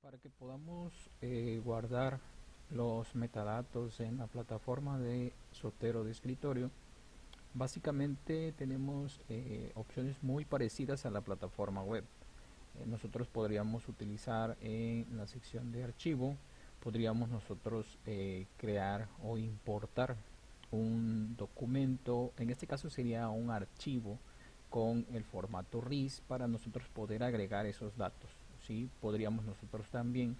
Para que podamos guardar los metadatos en la plataforma de Zotero de escritorio, básicamente tenemos opciones muy parecidas a la plataforma web. Nosotros podríamos utilizar en la sección de archivo, podríamos nosotros crear o importar un documento, en este caso sería un archivo con el formato RIS para nosotros poder agregar esos datos. ¿Sí? Podríamos nosotros también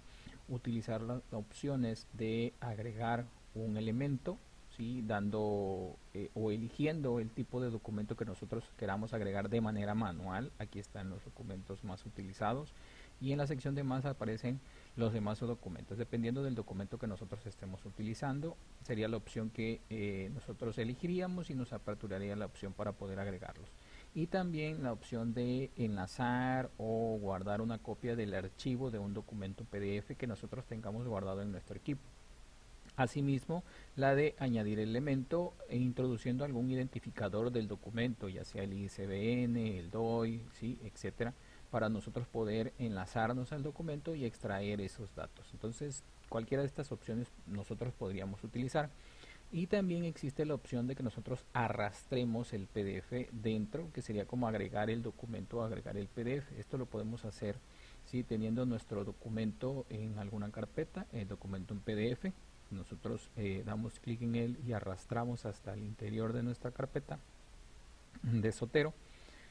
utilizar las opciones de agregar un elemento, ¿sí? Dando o eligiendo el tipo de documento que nosotros queramos agregar de manera manual. Aquí están los documentos más utilizados y en la sección de más aparecen los demás documentos. Dependiendo del documento que nosotros estemos utilizando, sería la opción que nosotros elegiríamos y nos aperturaría la opción para poder agregarlos. Y también la opción de enlazar o guardar una copia del archivo de un documento PDF que nosotros tengamos guardado en nuestro equipo. Asimismo, la de añadir elemento e introduciendo algún identificador del documento, ya sea el ISBN, el DOI, ¿sí? Etcétera, para nosotros poder enlazarnos al documento y extraer esos datos. Entonces, cualquiera de estas opciones nosotros podríamos utilizar. Y también existe la opción de que nosotros arrastremos el PDF dentro, que sería como agregar el documento o agregar el PDF. Esto lo podemos hacer ¿sí? Teniendo nuestro documento en alguna carpeta, el documento en PDF. Nosotros damos clic en él y arrastramos hasta el interior de nuestra carpeta de Zotero.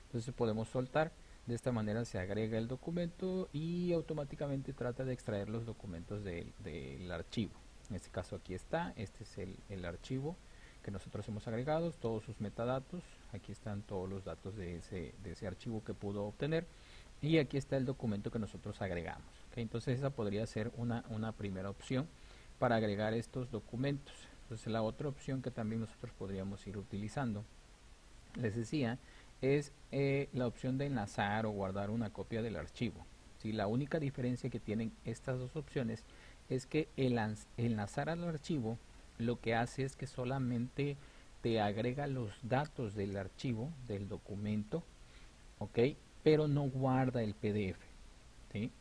Entonces podemos soltar. De esta manera se agrega el documento y automáticamente trata de extraer los documentos del archivo. En este caso aquí está, este es el archivo que nosotros hemos agregado, todos sus metadatos, aquí están todos los datos de ese archivo que pudo obtener y aquí está el documento que nosotros agregamos. ¿Okay? Entonces esa podría ser una primera opción para agregar estos documentos. Entonces la otra opción que también nosotros podríamos ir utilizando, les decía, es la opción de enlazar o guardar una copia del archivo. ¿Sí? La única diferencia que tienen estas dos opciones es que el enlazar al archivo lo que hace es que solamente te agrega los datos del archivo, del documento, ¿ok? Pero no guarda el PDF. ¿Sí?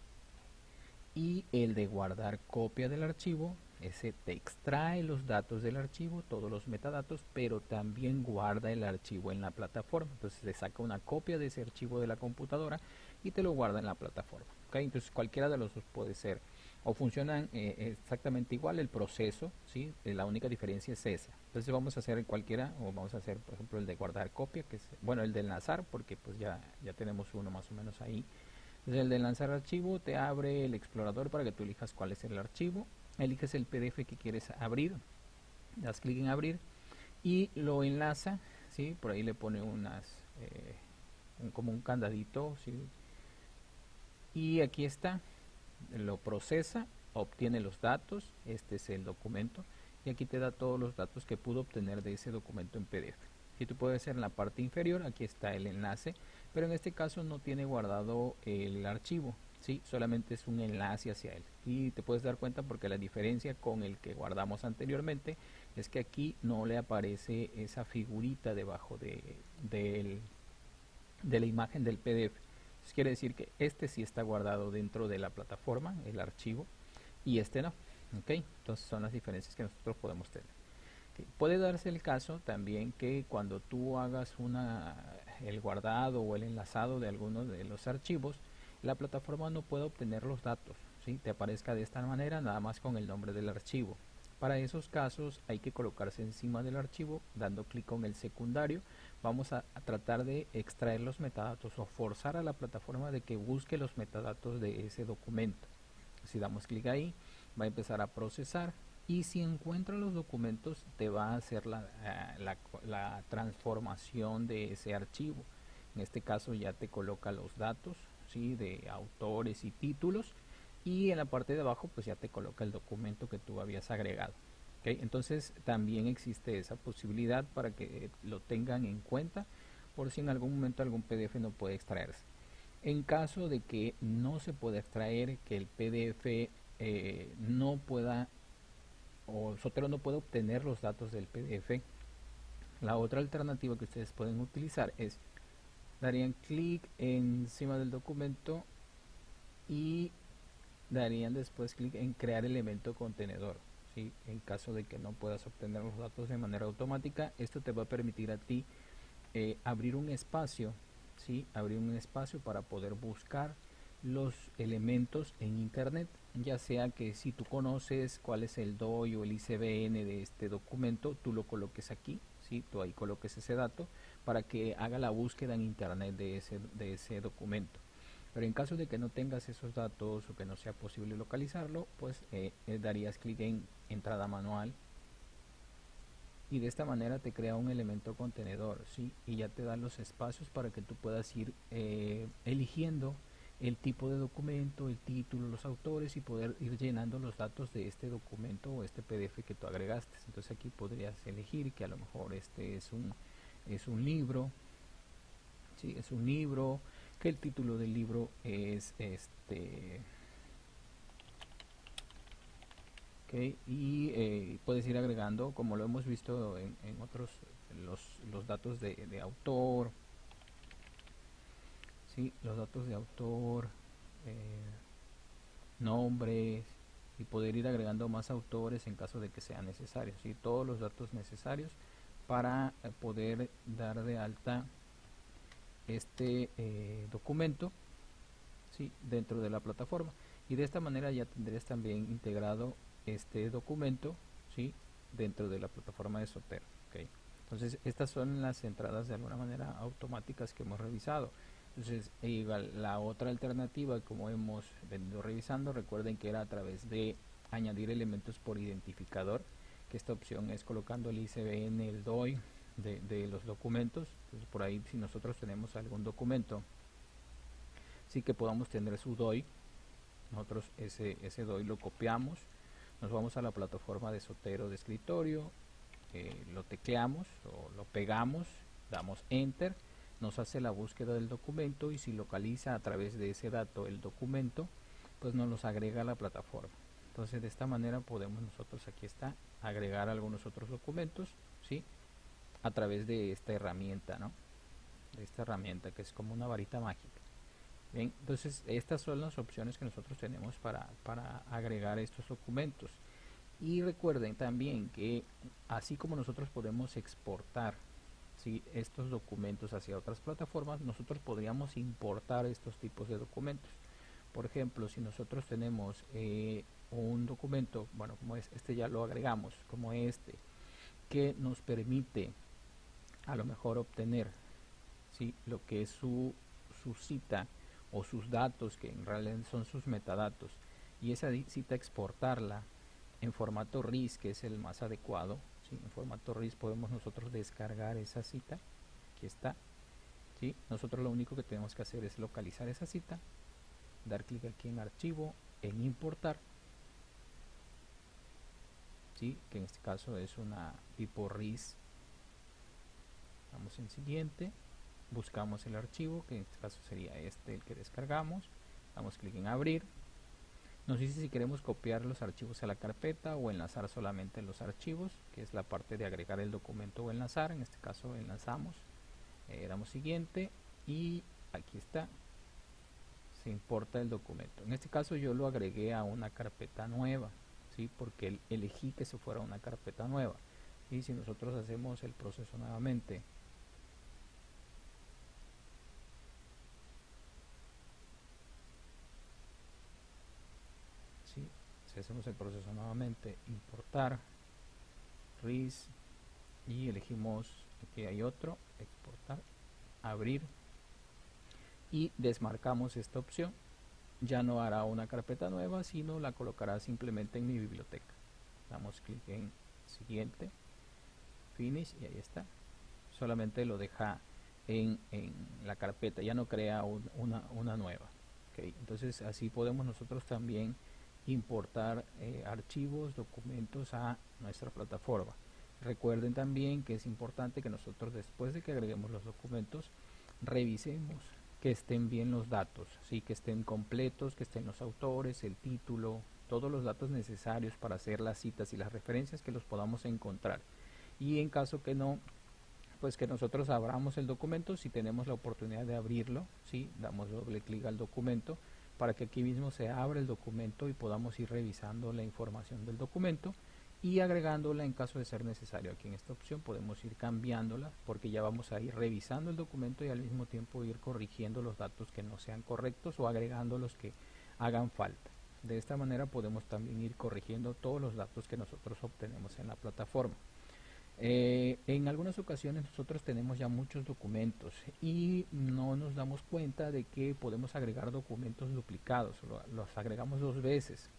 Y el de guardar copia del archivo, ese te extrae los datos del archivo, todos los metadatos, pero también guarda el archivo en la plataforma. Entonces te saca una copia de ese archivo de la computadora y te lo guarda en la plataforma. ¿Okay? Entonces cualquiera de los dos puede ser o funcionan exactamente igual el proceso, ¿sí? La única diferencia es esa. Entonces vamos a hacer cualquiera, o vamos a hacer por ejemplo el de guardar copia, que es, bueno, el de enlazar, porque pues ya tenemos uno más o menos ahí. Entonces el de lanzar archivo te abre el explorador para que tú elijas cuál es el archivo, eliges el PDF que quieres abrir, das clic en abrir y lo enlaza, ¿sí? Por ahí le pone como un candadito, ¿sí? Y aquí está, lo procesa, obtiene los datos, este es el documento y aquí te da todos los datos que pudo obtener de ese documento en PDF. Si tú puedes ver en la parte inferior, aquí está el enlace, pero en este caso no tiene guardado el archivo, ¿sí? Solamente es un enlace hacia él. Y te puedes dar cuenta porque la diferencia con el que guardamos anteriormente es que aquí no le aparece esa figurita debajo de la imagen del PDF. Entonces quiere decir que este sí está guardado dentro de la plataforma, el archivo, y este no. ¿Okay? Entonces son las diferencias que nosotros podemos tener. ¿Okay? Puede darse el caso también que cuando tú hagas el guardado o el enlazado de alguno de los archivos, la plataforma no puede obtener los datos, ¿sí? Te aparezca de esta manera nada más con el nombre del archivo. Para esos casos hay que colocarse encima del archivo dando clic con el secundario. Vamos a tratar de extraer los metadatos o forzar a la plataforma de que busque los metadatos de ese documento. Si damos clic ahí, va a empezar a procesar y si encuentra los documentos te va a hacer la transformación de ese archivo. En este caso ya te coloca los datos, ¿sí? De autores y títulos y en la parte de abajo pues ya te coloca el documento que tú habías agregado. ¿Okay? Entonces también existe esa posibilidad para que lo tengan en cuenta por si en algún momento algún PDF no puede extraerse. En caso de que no se pueda extraer, que el PDF no pueda o Zotero no pueda obtener los datos del PDF, la otra alternativa que ustedes pueden utilizar es darían clic encima del documento y darían después clic en crear elemento contenedor. ¿Sí? En caso de que no puedas obtener los datos de manera automática, esto te va a permitir a ti abrir un espacio, ¿sí? Abrir un espacio para poder buscar los elementos en internet, ya sea que si tú conoces cuál es el DOI o el ICBN de este documento, tú lo coloques aquí, ¿sí? Tú ahí coloques ese dato para que haga la búsqueda en internet de ese documento. Pero en caso de que no tengas esos datos o que no sea posible localizarlo, pues darías clic en entrada manual y de esta manera te crea un elemento contenedor, ¿sí? Y ya te da los espacios para que tú puedas ir eligiendo el tipo de documento, el título, los autores y poder ir llenando los datos de este documento o este PDF que tú agregaste. Entonces aquí podrías elegir que a lo mejor este es un libro, ¿sí? Es un libro, que el título del libro es okay, y puedes ir agregando, como lo hemos visto en otros, los datos de autor, ¿sí? Los datos de autor, eh, nombres, y poder ir agregando más autores en caso de que sea necesario, ¿sí? Todos los datos necesarios para poder dar de alta este documento, ¿sí? Dentro de la plataforma, y de esta manera ya tendrías también integrado este documento, ¿sí? Dentro de la plataforma de Zotero, ¿okay? Entonces estas son las entradas de alguna manera automáticas que hemos revisado. Entonces igual la otra alternativa, como hemos venido revisando, recuerden que era a través de añadir elementos por identificador, que esta opción es colocando el ISBN, el DOI de los documentos. Entonces por ahí, si nosotros tenemos algún documento, sí que podamos tener su DOI, nosotros ese DOI lo copiamos, nos vamos a la plataforma de Zotero de escritorio, lo tecleamos o lo pegamos, damos enter, nos hace la búsqueda del documento y si localiza a través de ese dato el documento, pues nos los agrega a la plataforma. Entonces de esta manera podemos nosotros, aquí está, agregar algunos otros documentos, ¿sí? A través de esta herramienta, ¿no? De esta herramienta que es como una varita mágica. Bien, entonces estas son las opciones que nosotros tenemos para agregar estos documentos. Y recuerden también que así como nosotros podemos exportar, ¿sí? Estos documentos hacia otras plataformas, nosotros podríamos importar estos tipos de documentos. Por ejemplo, si nosotros tenemos un documento, bueno, como es este, ya lo agregamos, como este, que nos permite a lo mejor obtener, ¿sí? Lo que es su cita o sus datos, que en realidad son sus metadatos, y esa cita exportarla en formato RIS, que es el más adecuado, ¿sí? En formato RIS podemos nosotros descargar esa cita, aquí está, ¿sí? Nosotros lo único que tenemos que hacer es localizar esa cita, dar clic aquí en archivo, en importar, ¿sí? Que en este caso es una tipo RIS. Vamos en siguiente, buscamos el archivo, que en este caso sería este el que descargamos, damos clic en abrir, nos dice si queremos copiar los archivos a la carpeta o enlazar solamente los archivos, que es la parte de agregar el documento o enlazar. En este caso enlazamos, damos siguiente y aquí está, se importa el documento. En este caso yo lo agregué a una carpeta nueva, ¿sí? Porque elegí que se fuera a una carpeta nueva. Y si nosotros hacemos el proceso nuevamente, ¿sí? Si hacemos el proceso nuevamente, importar, RIS, y elegimos, aquí hay otro, exportar, abrir, y desmarcamos esta opción, ya no hará una carpeta nueva, sino la colocará simplemente en mi biblioteca. Damos clic en siguiente, finish, y ahí está. Solamente lo deja en la carpeta, ya no crea una nueva. Okay. Entonces así podemos nosotros también importar archivos, documentos a nuestra plataforma. Recuerden también que es importante que nosotros, después de que agreguemos los documentos, revisemos que estén bien los datos, ¿sí? Que estén completos, que estén los autores, el título, todos los datos necesarios para hacer las citas y las referencias, que los podamos encontrar. Y en caso que no, pues que nosotros abramos el documento, si tenemos la oportunidad de abrirlo, ¿sí? Damos doble clic al documento, para que aquí mismo se abra el documento y podamos ir revisando la información del documento y agregándola en caso de ser necesario. Aquí en esta opción podemos ir cambiándola porque ya vamos a ir revisando el documento y al mismo tiempo ir corrigiendo los datos que no sean correctos o agregando los que hagan falta. De esta manera podemos también ir corrigiendo todos los datos que nosotros obtenemos en la plataforma. En algunas ocasiones nosotros tenemos ya muchos documentos y no nos damos cuenta de que podemos agregar documentos duplicados, los agregamos dos veces,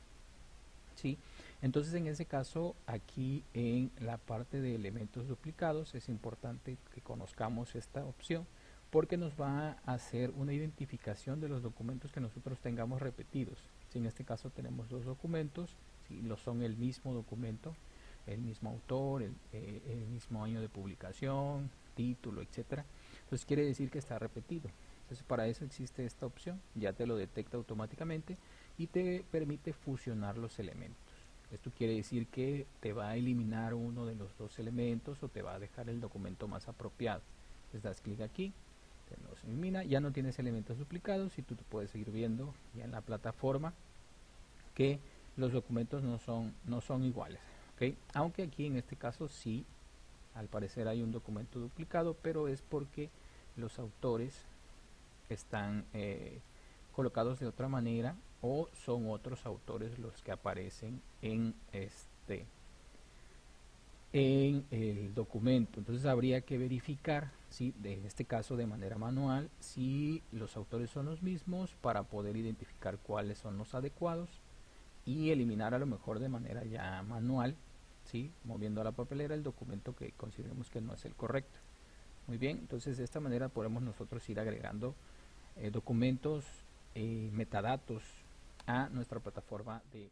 ¿sí? Entonces en ese caso aquí en la parte de elementos duplicados es importante que conozcamos esta opción porque nos va a hacer una identificación de los documentos que nosotros tengamos repetidos. Si en este caso tenemos dos documentos, si lo son el mismo documento, el mismo autor, el mismo año de publicación, título, etcétera, entonces quiere decir que está repetido. Entonces para eso existe esta opción, ya te lo detecta automáticamente y te permite fusionar los elementos. Esto quiere decir que te va a eliminar uno de los dos elementos o te va a dejar el documento más apropiado. Les das clic aquí, te los elimina, ya no tienes elementos duplicados y tú puedes seguir viendo ya en la plataforma que los documentos no son iguales. ¿Okay? Aunque aquí en este caso sí, al parecer hay un documento duplicado, pero es porque los autores están colocados de otra manera o son otros autores los que aparecen en el documento. Entonces habría que verificar, ¿sí? En este caso de manera manual, si los autores son los mismos para poder identificar cuáles son los adecuados y eliminar a lo mejor de manera ya manual, ¿sí? Moviendo a la papelera el documento que consideremos que no es el correcto. Muy bien, entonces de esta manera podemos nosotros ir agregando documentos, metadatos a nuestra plataforma de